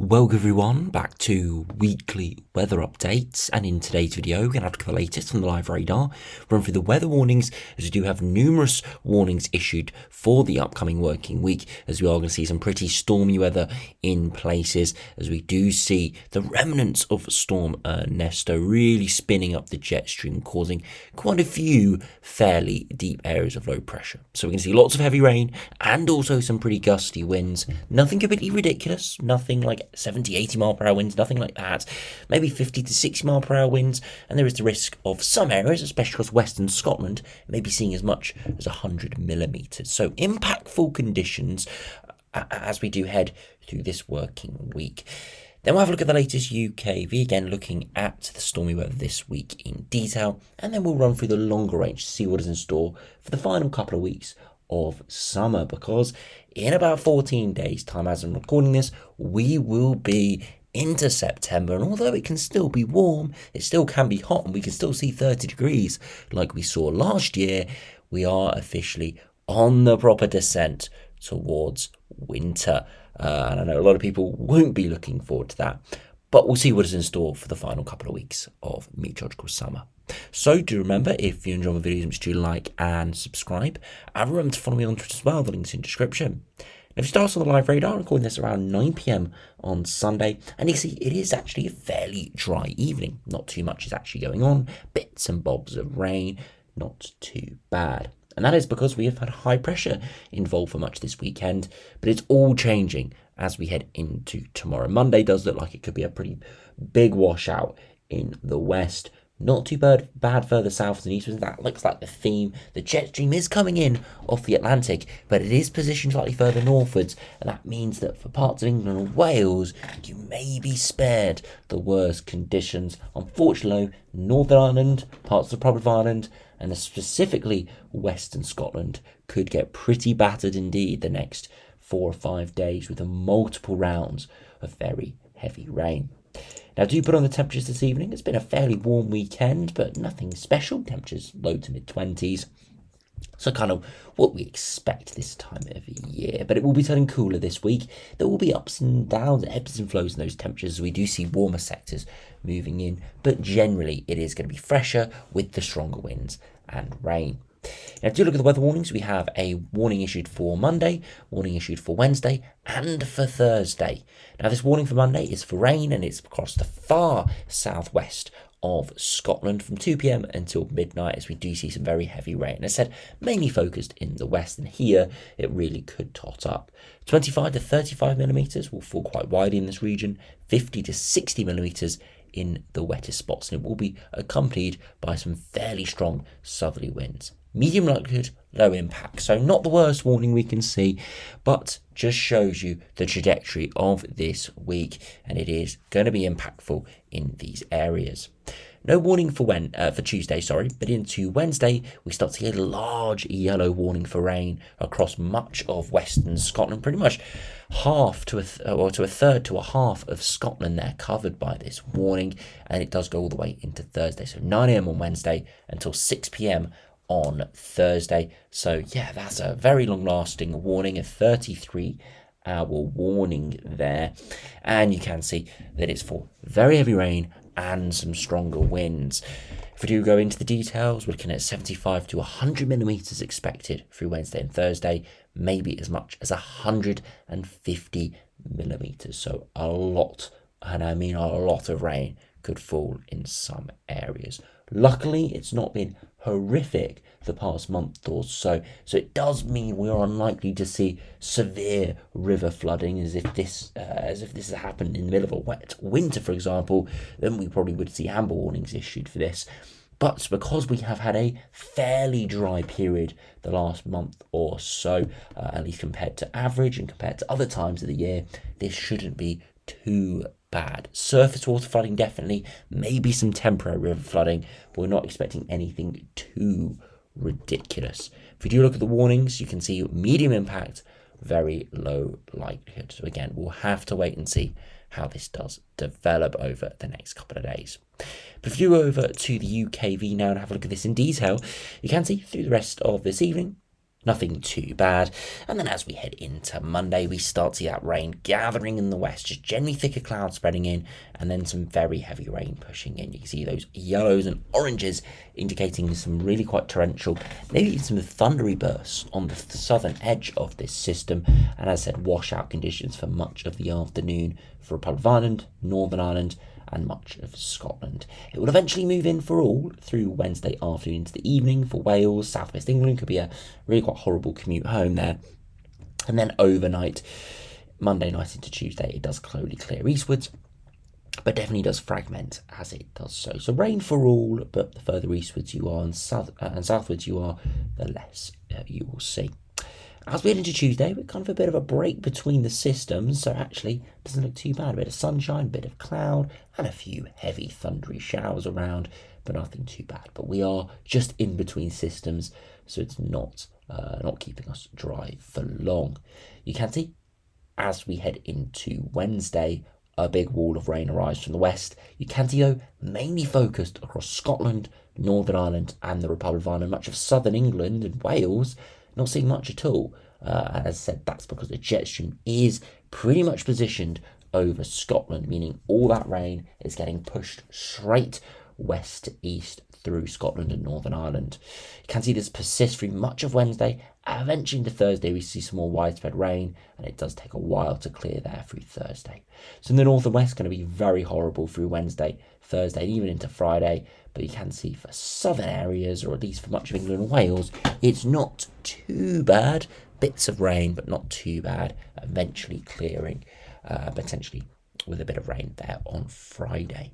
Welcome everyone back to weekly weather updates, and in today's video we're going to have to cover the latest from the live radar, run through the weather warnings as we do have numerous warnings issued for the upcoming working week, as we are going to see some pretty stormy weather in places as we do see the remnants of Storm Ernesto really spinning up the jet stream, causing quite a few fairly deep areas of low pressure. So we're going to see lots of heavy rain and also some pretty gusty winds. Nothing completely ridiculous, nothing like 70-80 mile per hour winds, nothing like that. Maybe 50 to 60 mile per hour winds, and there is the risk of some areas, especially across western Scotland, maybe seeing as much as 100 millimetres. So impactful conditions as we do head through this working week. Then we'll have a look at the latest UKV, again looking at the stormy weather this week in detail, and then we'll run through the longer range to see what is in store for the final couple of weeks of summer, because in about 14 days time as I'm recording this, we will be into September, and although it can still be warm, it still can be hot and we can still see 30 degrees like we saw last year. We are officially on the proper descent towards winter, and I know a lot of people won't be looking forward to that, but we'll see what is in store for the final couple of weeks of meteorological summer. So do remember, if you enjoy my videos, make sure you like and subscribe, and remember to follow me on Twitter as well, the link's in the description. Now if you start on the live radar, I'm recording this around 9 PM on Sunday, and you can see it is actually a fairly dry evening. Not too much is actually going on, bits and bobs of rain, not too bad. And that is because we have had high pressure involved for much this weekend, but it's all changing as we head into tomorrow. Monday does look like it could be a pretty big washout in the west. Not too bad further south and east. That looks like the theme. The jet stream is coming in off the Atlantic, but it is positioned slightly further northwards, and that means that for parts of England and Wales, you may be spared the worst conditions. Unfortunately, Northern Ireland, parts of the Republic of Ireland, and specifically Western Scotland could get pretty battered indeed the next 4 or 5 days with multiple rounds of very heavy rain. Now do put on the temperatures this evening. It's been a fairly warm weekend, but nothing special. Temperatures low to mid-20s. So kind of what we expect this time of year. But it will be turning cooler this week. There will be ups and downs, ebbs and flows in those temperatures as we do see warmer sectors moving in. But generally it is going to be fresher with the stronger winds and rain. Now, if you look at the weather warnings, we have a warning issued for Monday, warning issued for Wednesday, and for Thursday. Now, this warning for Monday is for rain, and it's across the far southwest of Scotland from 2 PM until midnight, as we do see some very heavy rain. As I said, mainly focused in the west, and here it really could tot up. 25 to 35 millimetres will fall quite widely in this region, 50 to 60 millimetres in the wettest spots, and it will be accompanied by some fairly strong southerly winds. Medium likelihood, low impact. So not the worst warning we can see, but just shows you the trajectory of this week, and it is going to be impactful in these areas. No warning for Tuesday, but into Wednesday we start to get a large yellow warning for rain across much of western Scotland. Pretty much half to a third to a half of Scotland there covered by this warning, and it does go all the way into Thursday. So 9 AM on Wednesday until 6 PM on Thursday. So yeah, that's a very long lasting warning, a 33-hour warning there, and you can see that it's for very heavy rain and some stronger winds. If we do go into the details, we're looking at 75 to 100 millimetres expected through Wednesday and Thursday, maybe as much as 150 millimetres. So a lot, and I mean a lot of rain could fall in some areas. Luckily, it's not been horrific the past month or so, so it does mean we are unlikely to see severe river flooding, as if this has happened in the middle of a wet winter, for example. Then we probably would see amber warnings issued for this. But because we have had a fairly dry period the last month or so, at least compared to average and compared to other times of the year, this shouldn't be too bad. Surface water flooding definitely, maybe some temporary river flooding, but we're not expecting anything too ridiculous. If we do look at the warnings, you can see medium impact, very low likelihood. So again, we'll have to wait and see how this does develop over the next couple of days. But if you go over to the UKV now and have a look at this in detail, you can see through the rest of this evening, nothing too bad. And then as we head into Monday, we start to see that rain gathering in the west, just generally thicker clouds spreading in, and then some very heavy rain pushing in. You can see those yellows and oranges indicating some really quite torrential, maybe even some thundery bursts on the southern edge of this system. And as I said, washout conditions for much of the afternoon for Republic of Ireland, Northern Ireland, and much of Scotland. It will eventually move in for all through Wednesday afternoon into the evening for Wales, southwest England. Could be a really quite horrible commute home there. And then overnight, Monday night into Tuesday, it does slowly clear eastwards, but definitely does fragment as it does so. So rain for all, but the further eastwards you are and southwards you are, the less you will see. As we head into Tuesday, we're kind of a bit of a break between the systems, so actually it doesn't look too bad. A bit of sunshine, a bit of cloud, and a few heavy thundery showers around, but nothing too bad. But we are just in between systems, so it's not keeping us dry for long. You can see, as we head into Wednesday, a big wall of rain arrives from the west. You can see, though, mainly focused across Scotland, Northern Ireland, and the Republic of Ireland, much of southern England and Wales. Not seeing much at all. As I said, that's because the jet stream is pretty much positioned over Scotland, meaning all that rain is getting pushed straight west to east through Scotland and Northern Ireland. You can see this persist through much of Wednesday. Eventually into Thursday, we see some more widespread rain, and it does take a while to clear there through Thursday. So in the north and west, going to be very horrible through Wednesday, Thursday, and even into Friday. But you can see for southern areas, or at least for much of England and Wales, it's not too bad. Bits of rain, but not too bad. Eventually clearing, potentially with a bit of rain there on Friday.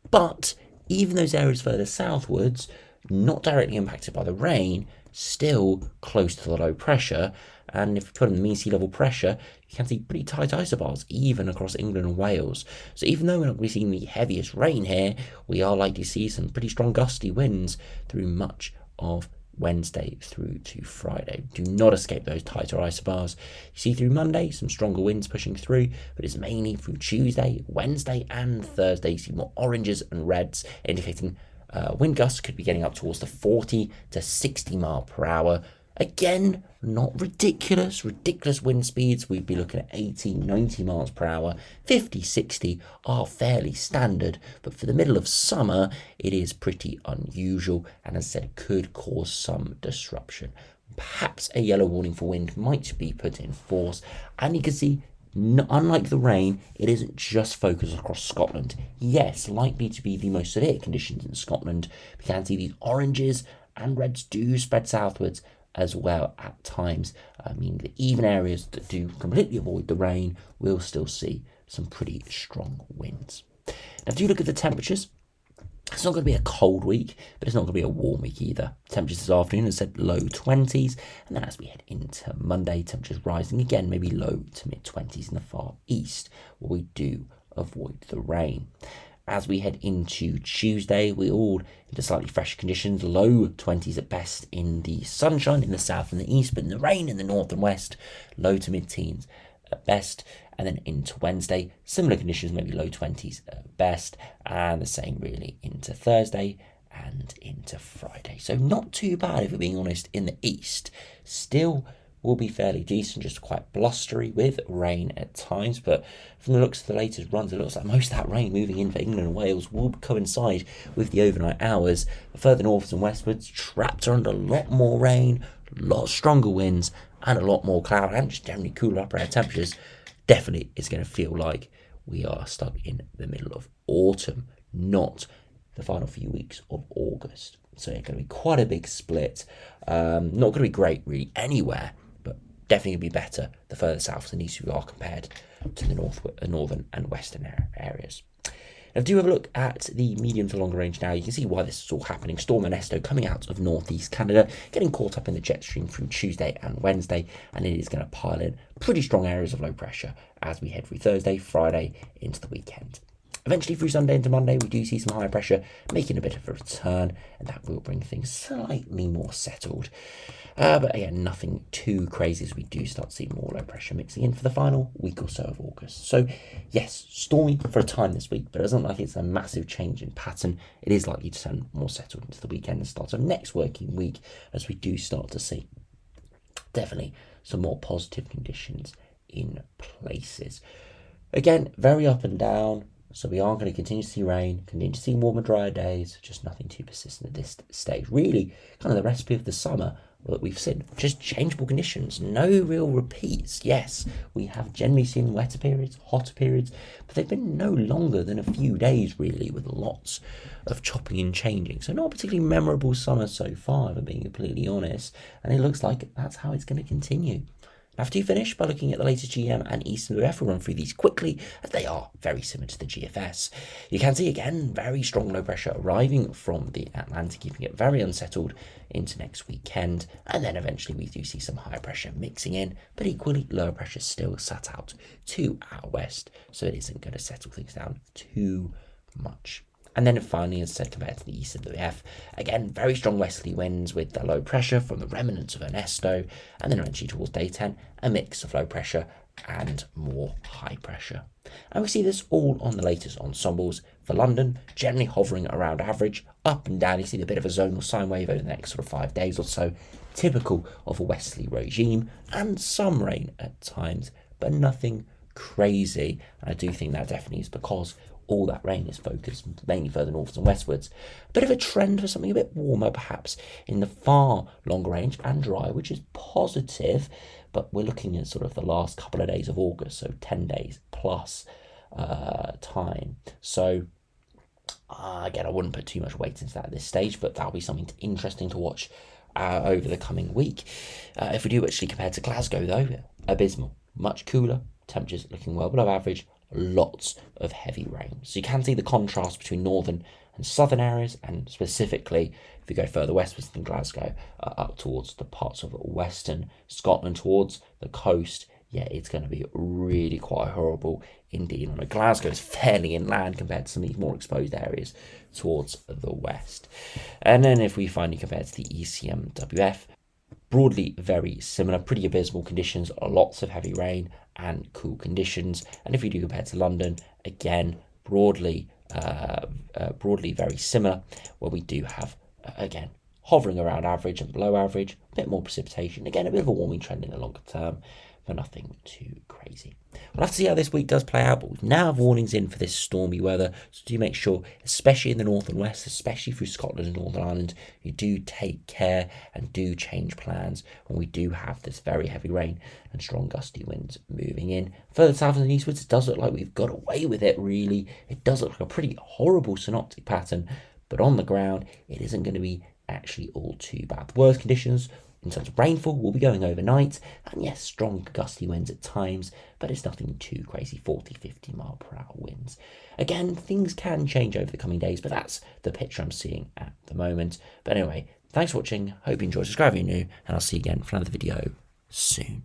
But even those areas further southwards, not directly impacted by the rain, still close to the low pressure. And if you put in the mean sea level pressure, you can see pretty tight isobars even across England and Wales. So even though we're not going to be seeing the heaviest rain here, we are likely to see some pretty strong gusty winds through much of Wednesday through to Friday. Do not escape those tighter isobars. You see through Monday some stronger winds pushing through, but it's mainly through Tuesday, Wednesday and Thursday. You see more oranges and reds indicating wind gusts could be getting up towards the 40 to 60 mile per hour. Again, not ridiculous wind speeds. We'd be looking at 80, 90 miles per hour. 50, 60 are fairly standard, but for the middle of summer, it is pretty unusual, and as I said, could cause some disruption. Perhaps a yellow warning for wind might be put in force, and you can see, unlike the rain, it isn't just focused across Scotland. Yes, likely to be the most severe conditions in Scotland. We can see these oranges and reds do spread southwards as well at times. I mean, the even areas that do completely avoid the rain will still see some pretty strong winds. Now, if you look at the temperatures, it's not going to be a cold week, but it's not going to be a warm week either. Temperatures this afternoon, as I said, low 20s, and then as we head into Monday, temperatures rising again, maybe low to mid 20s in the far east, where we do avoid the rain. As we head into Tuesday, we're all into slightly fresher conditions, low 20s at best in the sunshine in the south and the east, but in the rain in the north and west, low to mid-teens at best. And then into Wednesday, similar conditions, maybe low 20s at best, and the same really into Thursday and into Friday. So not too bad, if we're being honest, in the east. Still will be fairly decent, just quite blustery with rain at times, but from the looks of the latest runs, it looks like most of that rain moving in for England and Wales will coincide with the overnight hours. Further northwards and westwards, trapped under a lot more rain, a lot stronger winds, and a lot more cloud, and just generally cooler upper air temperatures. Definitely is going to feel like we are stuck in the middle of autumn, not the final few weeks of August. So it's going to be quite a big split. Not going to be great really anywhere, but definitely going to be better the further south and east we are compared to the northern and western areas. Now, if you have a look at the medium to longer range now, you can see why this is all happening. Storm Ernesto coming out of northeast Canada, getting caught up in the jet stream through Tuesday and Wednesday, and it is going to pile in pretty strong areas of low pressure as we head through Thursday, Friday into the weekend. Eventually through Sunday into Monday, we do see some higher pressure making a bit of a return, and that will bring things slightly more settled. But again, nothing too crazy as we do start to see more low pressure mixing in for the final week or so of August. So yes, stormy for a time this week, but it doesn't look like it's a massive change in pattern. It is likely to turn more settled into the weekend and start of next working week as we do start to see definitely some more positive conditions in places. Again, very up and down. So we are going to continue to see rain, continue to see warmer, drier days, just nothing too persistent at this stage. Really, kind of the recipe of the summer that we've seen, just changeable conditions, no real repeats. Yes, we have generally seen wetter periods, hotter periods, but they've been no longer than a few days, really, with lots of chopping and changing. So not a particularly memorable summer so far, if I'm being completely honest, and it looks like that's how it's going to continue. After you finish by looking at the latest GM and ECMWF, we'll run through these quickly as they are very similar to the GFS. You can see again very strong low pressure arriving from the Atlantic, keeping it very unsettled into next weekend, and then eventually we do see some higher pressure mixing in, but equally lower pressure still sat out to our west, so it isn't going to settle things down too much. And then finally, as said, compared to the east of the F, again, very strong westerly winds with the low pressure from the remnants of Ernesto, and then eventually towards day 10, a mix of low pressure and more high pressure. And we see this all on the latest ensembles. For London, generally hovering around average, up and down. You see a bit of a zonal sine wave over the next sort of 5 days or so, typical of a westerly regime, and some rain at times, but nothing crazy. And I do think that definitely is because all that rain is focused mainly further northwards and westwards. A bit of a trend for something a bit warmer, perhaps, in the far longer range and dry, which is positive, but we're looking at sort of the last couple of days of August, so 10 days plus time. So again, I wouldn't put too much weight into that at this stage, but that'll be something interesting to watch over the coming week. If we do actually compare to Glasgow, though, abysmal, much cooler, temperatures looking well below average, lots of heavy rain. So you can see the contrast between northern and southern areas, and specifically if you go further westwards than Glasgow, up towards the parts of western Scotland, towards the coast, yeah, it's going to be really quite horrible indeed. I know Glasgow is fairly inland compared to some of these more exposed areas towards the west. And then if we finally compare to the ECMWF, broadly very similar, pretty abysmal conditions, lots of heavy rain and cool conditions. And if we do compare to London, again, broadly very similar, where we do have, again, hovering around average and below average, a bit more precipitation, again, a bit of a warming trend in the longer term, but nothing too crazy. We'll have to see how this week does play out, but we now have warnings in for this stormy weather, so do make sure, especially in the north and west, especially through Scotland and Northern Ireland, you do take care and do change plans when we do have this very heavy rain and strong gusty winds moving in. Further south and eastwards, it does look like we've got away with it, really. It does look like a pretty horrible synoptic pattern, but on the ground, it isn't going to be actually all too bad. The worst conditions in terms of rainfall will be going overnight, and yes, strong gusty winds at times, but it's nothing too crazy, 40-50 mile per hour winds. Again, things can change over the coming days, but that's the picture I'm seeing at the moment. But anyway, thanks for watching, hope you enjoyed, subscribe if you're new, and I'll see you again for another video soon.